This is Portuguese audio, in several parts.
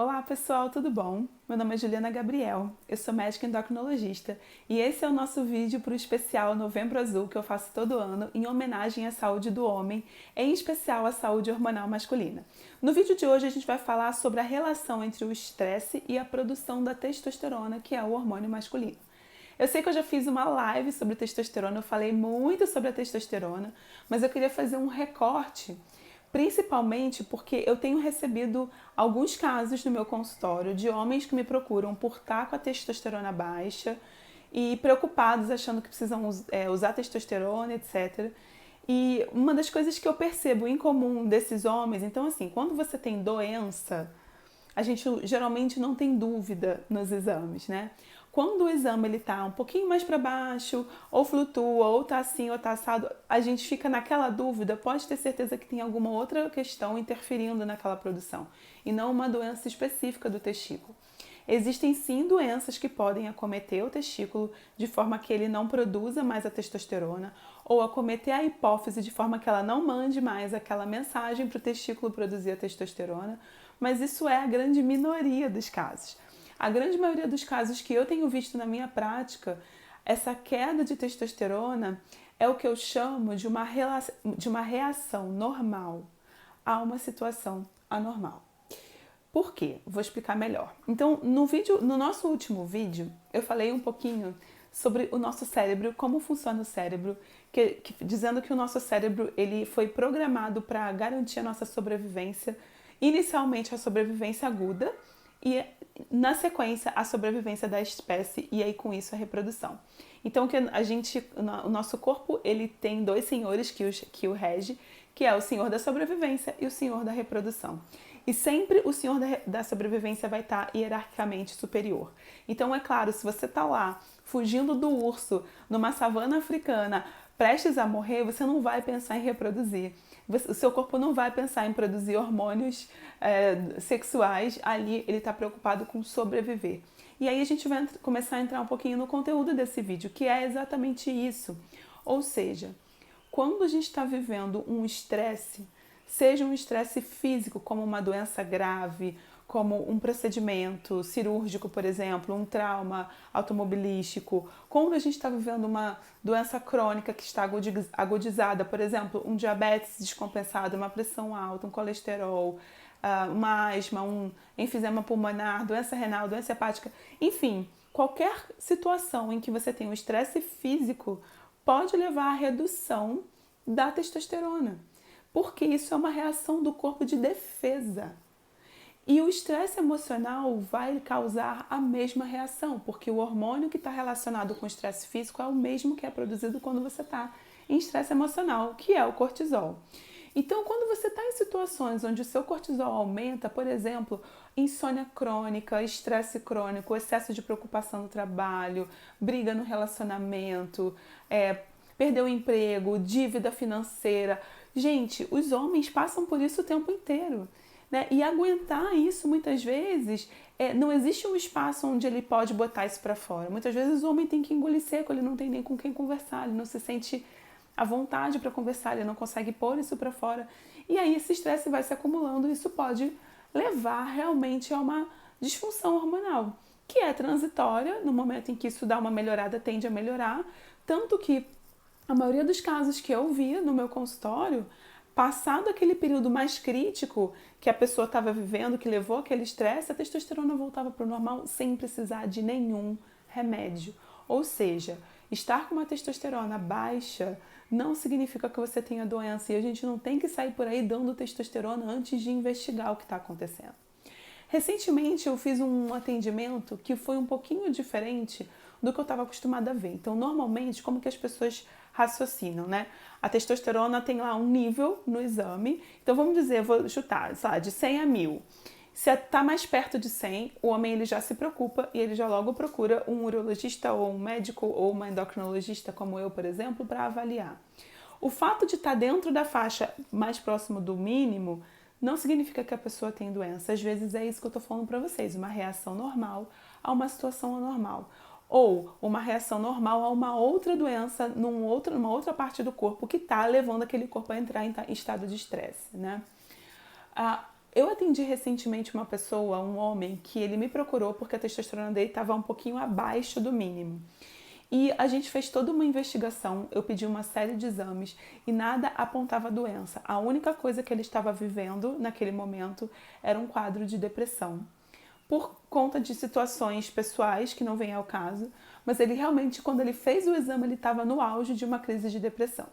Olá pessoal, tudo bom? Meu nome é Juliana Gabriel, eu sou médica endocrinologista e esse é o nosso vídeo para o especial Novembro Azul que eu faço todo ano em homenagem à saúde do homem, em especial à saúde hormonal masculina. No vídeo de hoje a gente vai falar sobre a relação entre o estresse e a produção da testosterona, que é o hormônio masculino. Eu sei que eu já fiz uma live sobre testosterona, eu falei muito sobre a testosterona, mas eu queria fazer um recorte. Principalmente porque eu tenho recebido alguns casos no meu consultório de homens que me procuram por estar com a testosterona baixa e preocupados, achando que precisam usar testosterona, etc. E uma das coisas que eu percebo em comum desses homens, então assim, quando você tem doença, a gente geralmente não tem dúvida nos exames, né? Quando o exame ele tá um pouquinho mais para baixo, ou flutua, ou tá assim, ou tá assado, a gente fica naquela dúvida, pode ter certeza que tem alguma outra questão interferindo naquela produção, e não uma doença específica do testículo. Existem sim doenças que podem acometer o testículo de forma que ele não produza mais a testosterona, ou acometer a hipófise de forma que ela não mande mais aquela mensagem para o testículo produzir a testosterona, mas isso é a grande minoria dos casos. A grande maioria dos casos que eu tenho visto na minha prática, essa queda de testosterona é o que eu chamo de uma reação normal a uma situação anormal. Por quê? Vou explicar melhor. Então, no nosso último vídeo, eu falei um pouquinho sobre o nosso cérebro, como funciona o cérebro, dizendo que o nosso cérebro ele foi programado para garantir a nossa sobrevivência, inicialmente a sobrevivência aguda e na sequência a sobrevivência da espécie e aí com isso a reprodução. Então que o nosso corpo ele tem dois senhores que o rege, que é o senhor da sobrevivência e o senhor da reprodução. E sempre o senhor da sobrevivência vai estar hierarquicamente superior. Então, é claro, se você está lá fugindo do urso numa savana africana, prestes a morrer, você não vai pensar em reproduzir. O seu corpo não vai pensar em produzir hormônios sexuais, ali ele está preocupado com sobreviver. E aí a gente vai começar a entrar um pouquinho no conteúdo desse vídeo, que é exatamente isso. Ou seja, quando a gente está vivendo um estresse, seja um estresse físico, como uma doença grave, como um procedimento cirúrgico, por exemplo, um trauma automobilístico, quando a gente está vivendo uma doença crônica que está agudizada, por exemplo, um diabetes descompensado, uma pressão alta, um colesterol, uma asma, um enfisema pulmonar, doença renal, doença hepática, enfim, qualquer situação em que você tem um estresse físico pode levar à redução da testosterona, porque isso é uma reação do corpo de defesa. E o estresse emocional vai causar a mesma reação, porque o hormônio que está relacionado com o estresse físico é o mesmo que é produzido quando você está em estresse emocional, que é o cortisol. Então, quando você está em situações onde o seu cortisol aumenta, por exemplo, insônia crônica, estresse crônico, excesso de preocupação no trabalho, briga no relacionamento, perder o emprego, dívida financeira. Gente, os homens passam por isso o tempo inteiro. Né? E aguentar isso muitas vezes, não existe um espaço onde ele pode botar isso para fora. Muitas vezes o homem tem que engolir seco, ele não tem nem com quem conversar, ele não se sente à vontade para conversar, ele não consegue pôr isso para fora. E aí esse estresse vai se acumulando e isso pode levar realmente a uma disfunção hormonal, que é transitória, no momento em que isso dá uma melhorada, tende a melhorar, tanto que a maioria dos casos que eu vi no meu consultório, passado aquele período mais crítico que a pessoa estava vivendo, que levou aquele estresse, a testosterona voltava para o normal sem precisar de nenhum remédio. Ou seja, estar com uma testosterona baixa não significa que você tenha doença e a gente não tem que sair por aí dando testosterona antes de investigar o que está acontecendo. Recentemente eu fiz um atendimento que foi um pouquinho diferente do que eu estava acostumada a ver. Então, normalmente, como que as pessoas raciocinam, né? A testosterona tem lá um nível no exame. Então, vamos dizer, vou chutar, sei lá, de 100 a 1000. Se está mais perto de 100, o homem ele já se preocupa e ele já logo procura um urologista ou um médico ou uma endocrinologista, como eu, por exemplo, para avaliar. O fato de estar dentro da faixa mais próximo do mínimo não significa que a pessoa tem doença. Às vezes é isso que eu estou falando para vocês, uma reação normal a uma situação anormal. Ou uma reação normal a uma outra doença numa outra parte do corpo que está levando aquele corpo a entrar em estado de estresse, né? Eu atendi recentemente uma pessoa, um homem, que ele me procurou porque a testosterona dele estava um pouquinho abaixo do mínimo. E a gente fez toda uma investigação, eu pedi uma série de exames e nada apontava doença. A única coisa que ele estava vivendo naquele momento era um quadro de depressão. Por conta de situações pessoais que não vêm ao caso, mas ele realmente, quando ele fez o exame, ele estava no auge de uma crise de depressão.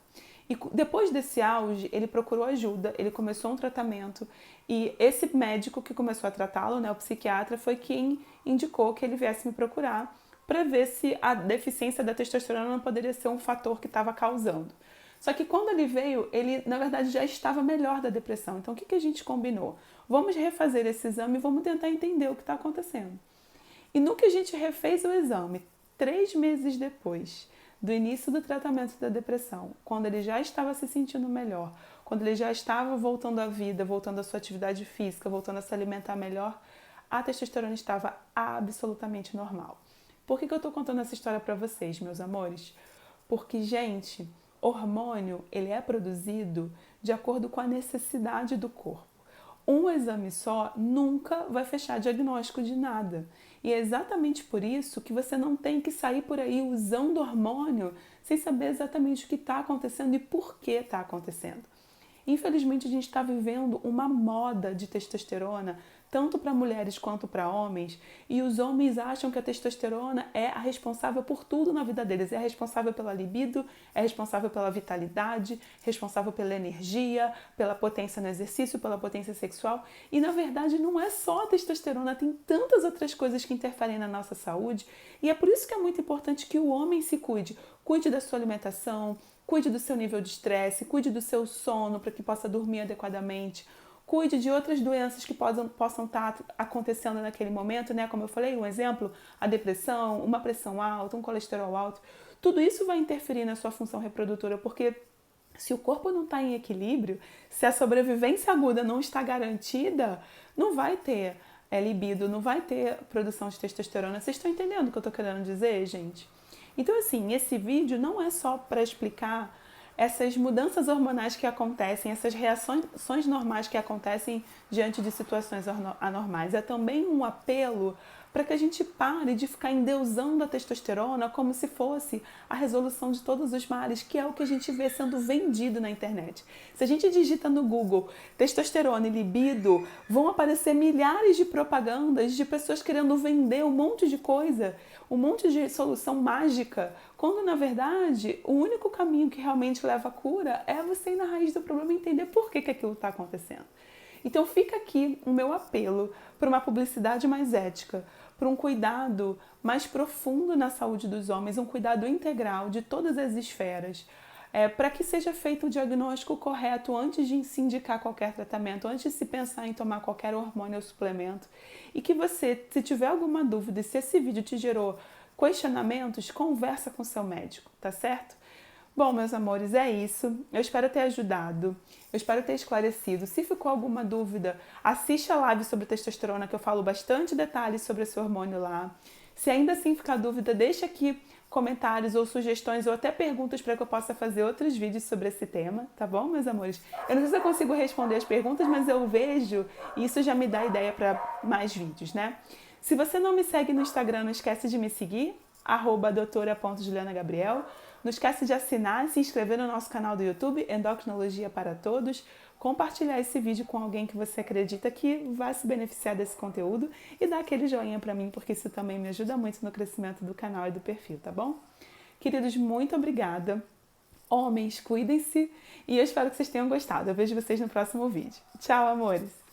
E depois desse auge, ele procurou ajuda, ele começou um tratamento e esse médico que começou a tratá-lo, né, o psiquiatra, foi quem indicou que ele viesse me procurar para ver se a deficiência da testosterona não poderia ser um fator que estava causando. Só que quando ele veio, ele na verdade já estava melhor da depressão. Então o que a gente combinou? Vamos refazer esse exame e vamos tentar entender o que está acontecendo. E no que a gente refez o exame, 3 meses depois do início do tratamento da depressão, quando ele já estava se sentindo melhor, quando ele já estava voltando à vida, voltando à sua atividade física, voltando a se alimentar melhor, a testosterona estava absolutamente normal. Por que eu estou contando essa história para vocês, meus amores? Porque, gente, hormônio ele é produzido de acordo com a necessidade do corpo. Um exame só nunca vai fechar diagnóstico de nada. E é exatamente por isso que você não tem que sair por aí usando hormônio sem saber exatamente o que está acontecendo e por que está acontecendo. Infelizmente, a gente está vivendo uma moda de testosterona, tanto para mulheres quanto para homens, e os homens acham que a testosterona é a responsável por tudo na vida deles. É responsável pela libido, é responsável pela vitalidade, responsável pela energia, pela potência no exercício, pela potência sexual. E na verdade não é só a testosterona, tem tantas outras coisas que interferem na nossa saúde. E é por isso que é muito importante que o homem se cuide. Cuide da sua alimentação, cuide do seu nível de estresse, cuide do seu sono para que possa dormir adequadamente. Cuide de outras doenças que possam estar acontecendo naquele momento, né? Como eu falei, um exemplo, a depressão, uma pressão alta, um colesterol alto. Tudo isso vai interferir na sua função reprodutora, porque se o corpo não está em equilíbrio, se a sobrevivência aguda não está garantida, não vai ter libido, não vai ter produção de testosterona. Vocês estão entendendo o que eu estou querendo dizer, gente? Então, assim, esse vídeo não é só para explicar essas mudanças hormonais que acontecem, essas reações normais que acontecem diante de situações anormais. É também um apelo para que a gente pare de ficar endeusando a testosterona como se fosse a resolução de todos os males, que é o que a gente vê sendo vendido na internet. Se a gente digita no Google testosterona e libido, vão aparecer milhares de propagandas de pessoas querendo vender um monte de coisa, um monte de solução mágica, quando na verdade o único caminho que realmente leva à cura é você ir na raiz do problema e entender por que aquilo está acontecendo. Então fica aqui o meu apelo para uma publicidade mais ética, para um cuidado mais profundo na saúde dos homens, um cuidado integral de todas as esferas, para que seja feito o diagnóstico correto antes de se indicar qualquer tratamento, antes de se pensar em tomar qualquer hormônio ou suplemento. E que você, se tiver alguma dúvida e se esse vídeo te gerou questionamentos, conversa com seu médico, tá certo? Bom, meus amores, é isso. Eu espero ter ajudado, eu espero ter esclarecido. Se ficou alguma dúvida, assiste a live sobre testosterona, que eu falo bastante detalhes sobre esse hormônio lá. Se ainda assim ficar dúvida, deixa aqui comentários ou sugestões ou até perguntas para que eu possa fazer outros vídeos sobre esse tema, tá bom, meus amores? Eu não sei se eu consigo responder as perguntas, mas eu vejo e isso já me dá ideia para mais vídeos, né? Se você não me segue no Instagram, não esquece de me seguir, @doutora.julianagabriel. Não esquece de assinar e se inscrever no nosso canal do YouTube, Endocrinologia para Todos. Compartilhar esse vídeo com alguém que você acredita que vai se beneficiar desse conteúdo e dar aquele joinha para mim, porque isso também me ajuda muito no crescimento do canal e do perfil, tá bom? Queridos, muito obrigada. Homens, cuidem-se e eu espero que vocês tenham gostado. Eu vejo vocês no próximo vídeo. Tchau, amores!